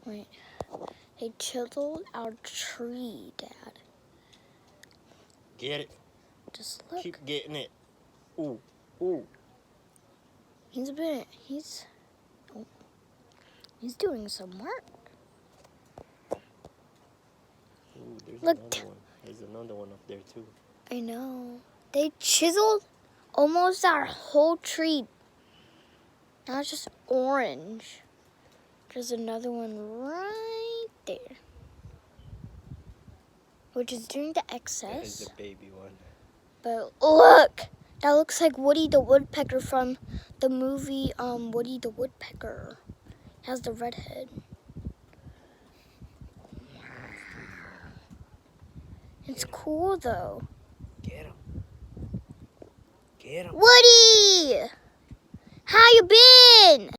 Wait. They chiseled our tree, Dad. Get it. Just look. Keep getting it. Ooh. Ooh. He's doing some work. Ooh, there's Look. another one. There's another one up there too. I know. They chiseled almost our whole tree. Now it's just orange. There's another one right there, which is doing the excess. That is the baby one. But look, that looks like Woody the Woodpecker from the movie Woody the Woodpecker. It has the red head. It's cool though. Get him. Get him. Woody! How you been?